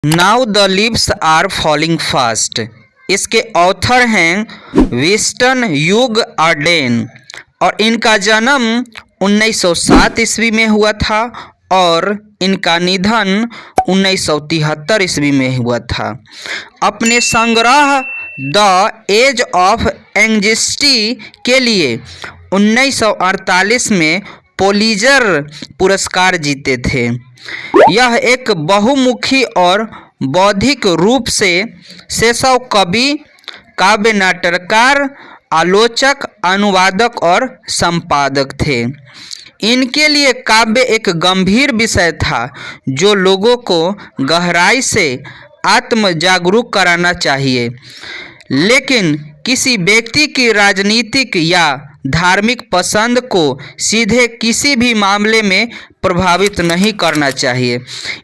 Now the leaves are falling fast. इसके author हैं Winston Hugh Arden और इनका जन्म 1907 ईस्वी में हुआ था और इनका निधन 1973 ईस्वी में हुआ था। अपने संग्रह द एज ऑफ एंग्जाइटी के लिए 1948 में पुलित्जर पुरस्कार जीते थे। यह एक बहुमुखी और बौद्धिक रूप से सेसव कवि, काव्य नाटककार, आलोचक, अनुवादक और संपादक थे। इनके लिए काव्य एक गंभीर विषय था जो लोगों को गहराई से आत्म जागरूक कराना चाहिए, लेकिन किसी व्यक्ति की राजनीतिक या धार्मिक पसंद को सीधे किसी भी मामले में प्रभावित नहीं करना चाहिए।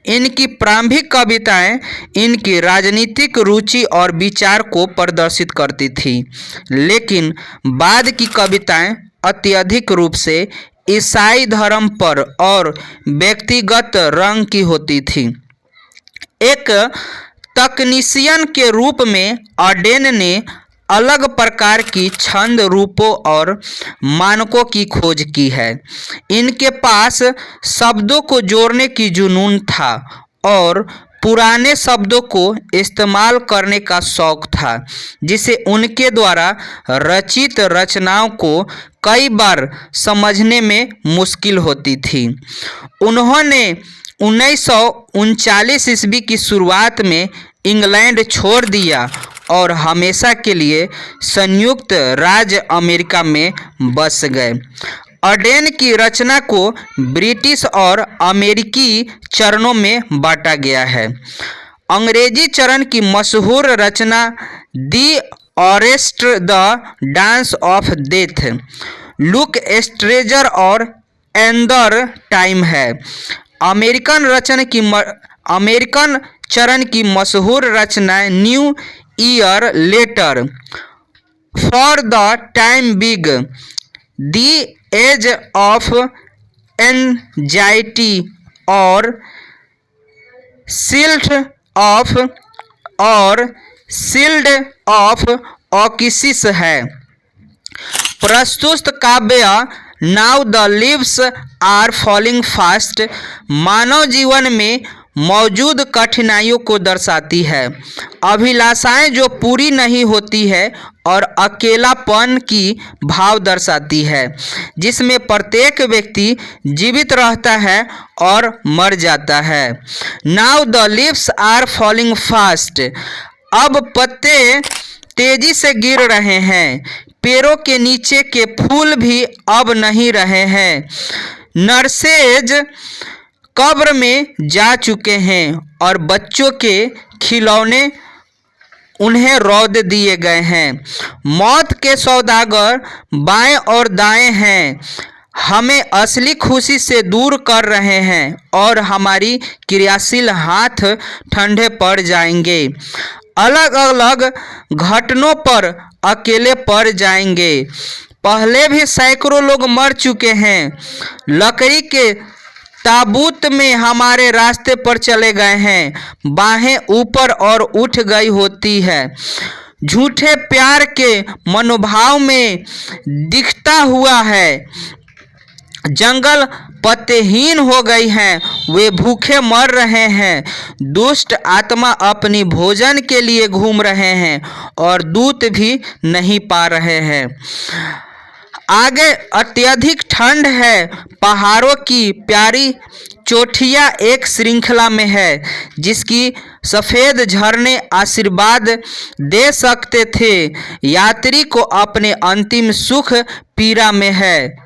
इनकी प्रारंभिक कविताएं इनकी राजनीतिक रुचि और विचार को प्रदर्शित करती थीं, लेकिन बाद की कविताएं अत्यधिक रूप से ईसाई धर्म पर और व्यक्तिगत रंग की होती थीं। एक तकनीशियन के रूप में आर्डेन ने अलग प्रकार की छंद रूपों और मानकों की खोज की है। इनके पास शब्दों को जोड़ने की जुनून था और पुराने शब्दों को इस्तेमाल करने का शौक था, जिसे उनके द्वारा रचित रचनाओं को कई बार समझने में मुश्किल होती थी। उन्होंने 1939 ईस्वी की शुरुआत में इंग्लैंड छोड़ दिया और हमेशा के लिए संयुक्त राज्य अमेरिका में बस गए। आर्डेन की रचना को ब्रिटिश और अमेरिकी चरणों में बांटा गया है। अंग्रेजी चरण की मशहूर रचना the arrest, the dance of death, look stranger और एंदर टाइम है। अमेरिकन चरण की मशहूर रचना new year letter, for the time being, the age of anxiety और शील्ड ऑफ ऑकिसिस है। प्रस्तुत काव्य now the leaves are falling fast मानव जीवन में मौजूद कठिनाइयों को दर्शाती है, अभिलाषाएं जो पूरी नहीं होती है और अकेलापन की भाव दर्शाती है, जिसमें प्रत्येक व्यक्ति जीवित रहता है और मर जाता है। Now the leaves are falling fast. अब पत्ते तेजी से गिर रहे हैं, पेड़ों के नीचे के फूल भी अब नहीं रहे हैं। नर्सेज कब्र में जा चुके हैं और बच्चों के खिलौने उन्हें रौंद दिए गए हैं। मौत के सौदागर बाएं और दाएं हैं, हमें असली खुशी से दूर कर रहे हैं और हमारी क्रियाशील हाथ ठंडे पड़ जाएंगे। अलग अलग घटनों पर अकेले पड़ जाएंगे। पहले भी सैकड़ों लोग मर चुके हैं, लकड़ी के ताबूत में हमारे रास्ते पर चले गए हैं, बाहें ऊपर और उठ गई होती है। झूठे प्यार के मनोभाव में दिखता हुआ है, जंगल पत्तेहीन हो गई हैं, वे भूखे मर रहे हैं। दुष्ट आत्मा अपनी भोजन के लिए घूम रहे हैं और दूत भी नहीं पा रहे हैं। आगे अत्यधिक ठंड है, पहाड़ों की प्यारी चोटियाँ एक श्रृंखला में है, जिसकी सफ़ेद झरने आशीर्वाद दे सकते थे। यात्री को अपने अंतिम सुख पीड़ा में है।